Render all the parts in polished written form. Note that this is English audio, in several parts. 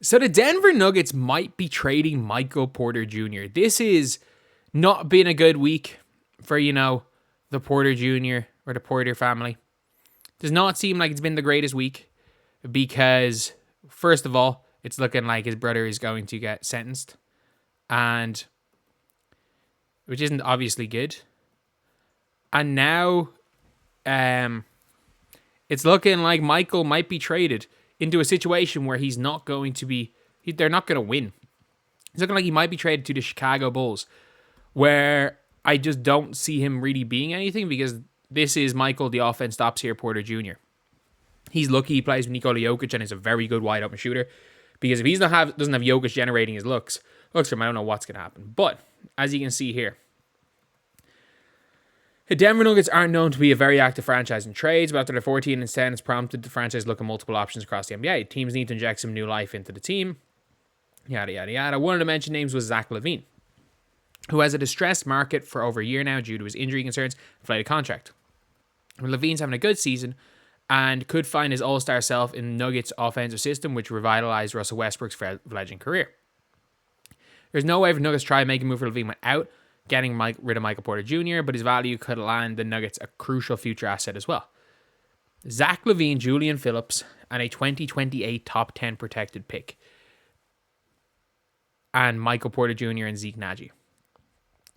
So the Denver Nuggets might be trading Michael Porter Jr. This is not been a good week for, the Porter Jr. or the Porter family. Does not seem like it's been the greatest week because, first of all, it's looking like his brother is going to get sentenced, and which isn't obviously good. And now it's looking like Michael might be traded into a situation where he's not going to be, they're not going to win. It's looking like he might be traded to the Chicago Bulls, where I just don't see him really being anything because this is Michael, the offense stops here, Porter Jr. He's lucky he plays with Nikola Jokic and is a very good wide open shooter, because if he doesn't have Jokic generating his looks for him, I don't know what's going to happen. But as you can see here, the Denver Nuggets aren't known to be a very active franchise in trades, but after their 14-10, it's prompted the franchise look at multiple options across the NBA. Teams need to inject some new life into the team. Yada, yada, yada. One of the mentioned names was Zach LaVine, who has a distressed market for over a year now due to his injury concerns and inflated contract. LaVine's having a good season and could find his all-star self in Nuggets' offensive system, which revitalized Russell Westbrook's fledgling career. There's no way for Nuggets to try and make a move for LaVine without getting rid of Michael Porter Jr., but his value could land the Nuggets a crucial future asset as well. Zach LaVine, Julian Phillips, and a 2028 top 10 protected pick. And Michael Porter Jr. and Zeke Nagy.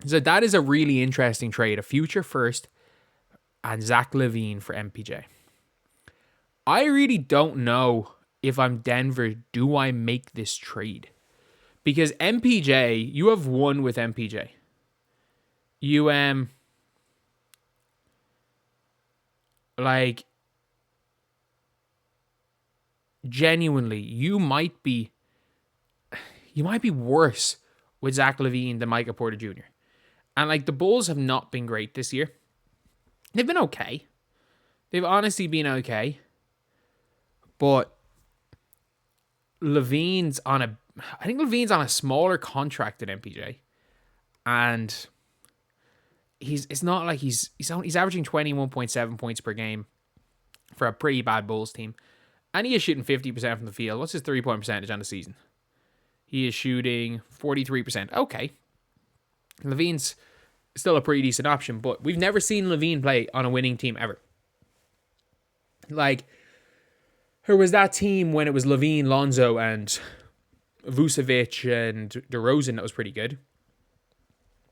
So that is a really interesting trade. A future first and Zach LaVine for MPJ. I really don't know if I'm Denver, do I make this trade? Because MPJ, you have won with MPJ. You, genuinely, you might be worse with Zach LaVine than Michael Porter Jr. And, the Bulls have not been great this year. They've been okay. They've honestly been okay. But LaVine's on a smaller contract than MPJ. And it's not like he's averaging 21.7 points per game for a pretty bad Bulls team. And he is shooting 50% from the field. What's his 3-point percentage on the season? He is shooting 43%. Okay. LaVine's still a pretty decent option, but we've never seen LaVine play on a winning team ever. There was that team when it was LaVine, Lonzo, and Vucevic and DeRozan that was pretty good.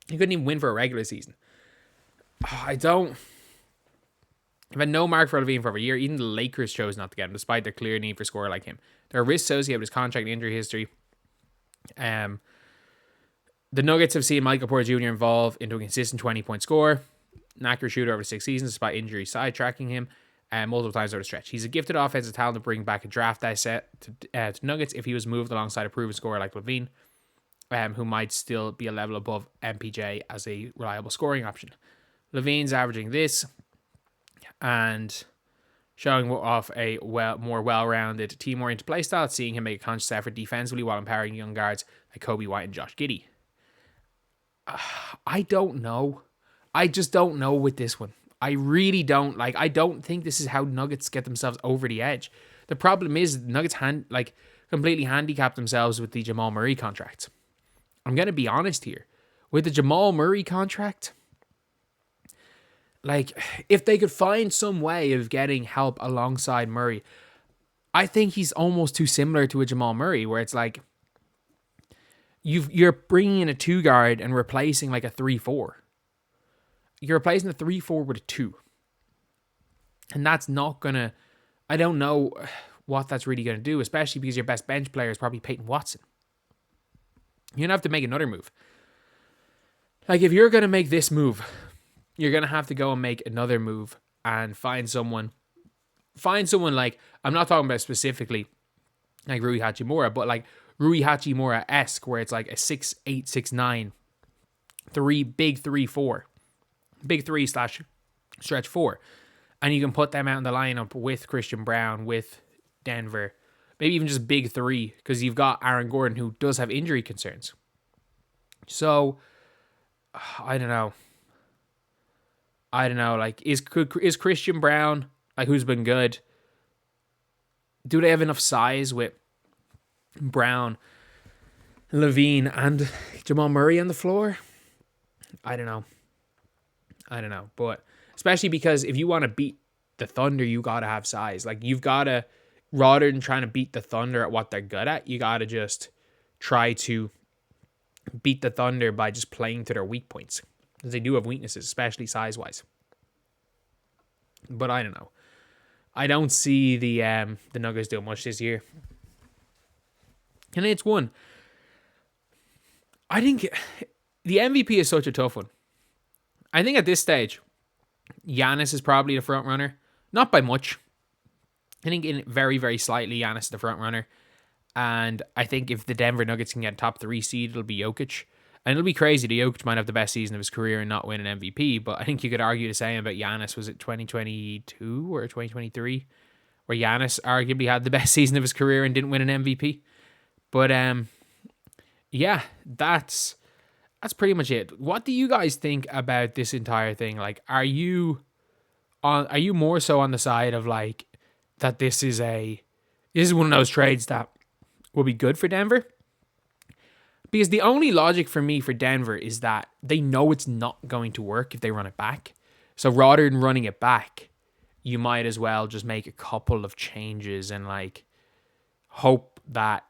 He couldn't even win for a regular season. I've had no mark for LaVine for over a year. Even the Lakers chose not to get him, despite their clear need for a scorer like him. There are risks associated with his contract and injury history. The Nuggets have seen Michael Porter Jr. evolve into a consistent 20-point scorer, an accurate shooter over 6 seasons, despite injury sidetracking him multiple times over the stretch. He's a gifted offensive talent to bring back a draft asset to Nuggets if he was moved alongside a proven scorer like LaVine, who might still be a level above MPJ as a reliable scoring option. LaVine's averaging this and showing off a more well-rounded team-oriented playstyle, seeing him make a conscious effort defensively while empowering young guards like Kobe White and Josh Giddey. I don't know. I just don't know with this one. I really don't. I don't think this is how Nuggets get themselves over the edge. The problem is Nuggets completely handicapped themselves with the Jamal Murray contract. I'm going to be honest here. With the Jamal Murray contract, if they could find some way of getting help alongside Murray, I think he's almost too similar to a Jamal Murray, where it's you're bringing in a 2 guard and replacing a 3-4. You're replacing the 3-4 with a 2. And that's not going to... I don't know what that's really going to do, especially because your best bench player is probably Peyton Watson. You're going to have to make another move. If you're going to make this move, you're going to have to go and make another move and find someone I'm not talking about specifically Rui Hachimura, but Rui Hachimura-esque, where it's a 6'8", 6'9", 3-4. Big 3/stretch 4. And you can put them out in the lineup with Christian Brown, with Denver. Maybe even just big 3, because you've got Aaron Gordon, who does have injury concerns. So, I don't know. Is Christian Brown, who's been good, do they have enough size with Brown, Lavine, and Jamal Murray on the floor. I don't know. But especially because if you want to beat the Thunder, you got to have size. Like, you've got to, rather than trying to beat the Thunder at what they're good at, you got to just try to beat the Thunder by just playing to their weak points. Because they do have weaknesses, especially size-wise. But I don't know. I don't see the Nuggets doing much this year. And it's one. I think the MVP is such a tough one. I think at this stage, Giannis is probably the front runner. Not by much. I think in very, very slightly, Giannis is the front runner. And I think if the Denver Nuggets can get top 3 seed, it'll be Jokic. And it'll be crazy. The Jokic might have the best season of his career and not win an MVP. But I think you could argue the same about Giannis. Was it 2022 or 2023? Where Giannis arguably had the best season of his career and didn't win an MVP. But yeah, that's pretty much it. What do you guys think about this entire thing? Like, are you more so on the side of like that this is one of those trades that will be good for Denver? Because the only logic for me for Denver is that they know it's not going to work if they run it back. So rather than running it back, you might as well just make a couple of changes and like hope that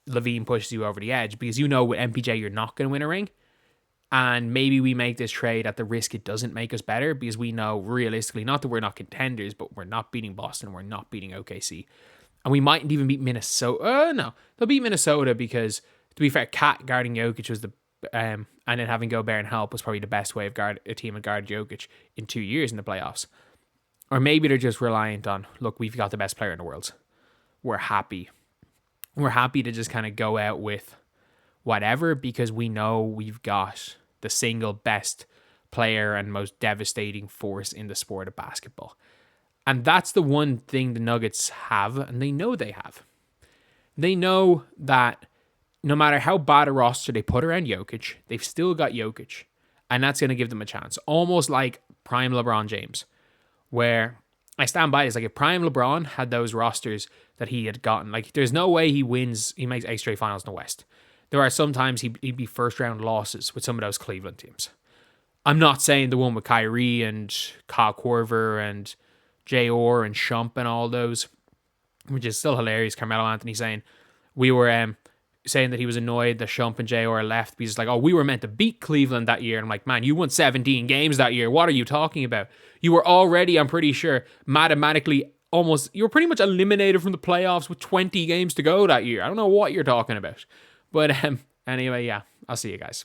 lavine pushes you over the edge, because you know with MPJ you're not going to win a ring. And maybe we make this trade at the risk it doesn't make us better, because we know realistically, not that we're not contenders, but we're not beating Boston, we're not beating OKC. And we mightn't even beat Minnesota. No, they'll beat Minnesota because, to be fair, Cat guarding Jokic was and then having Gobert and help was probably the best way of a team of guard Jokic in 2 years in the playoffs. Or maybe they're just reliant on, look, we've got the best player in the world. We're happy. We're happy to just kind of go out with whatever, because we know we've got the single best player and most devastating force in the sport of basketball. And that's the one thing the Nuggets have, and they know they have. They know that no matter how bad a roster they put around Jokic, they've still got Jokic. And that's going to give them a chance. Almost like prime LeBron James, where I stand by this. Like, if prime LeBron had those rosters that he had gotten, like, there's no way he makes 8 straight finals in the West. There are sometimes he'd be first round losses with some of those Cleveland teams. I'm not saying the one with Kyrie and Kyle Korver and J.R. and Shump and all those, which is still hilarious. Carmelo Anthony saying we were saying that he was annoyed that Shump and J.R. left because, like, oh, we were meant to beat Cleveland that year. And I'm like, man, you won 17 games that year. What are you talking about? You were already, I'm pretty sure, mathematically you were pretty much eliminated from the playoffs with 20 games to go that year. I don't know what you're talking about. But anyway, yeah, I'll see you guys.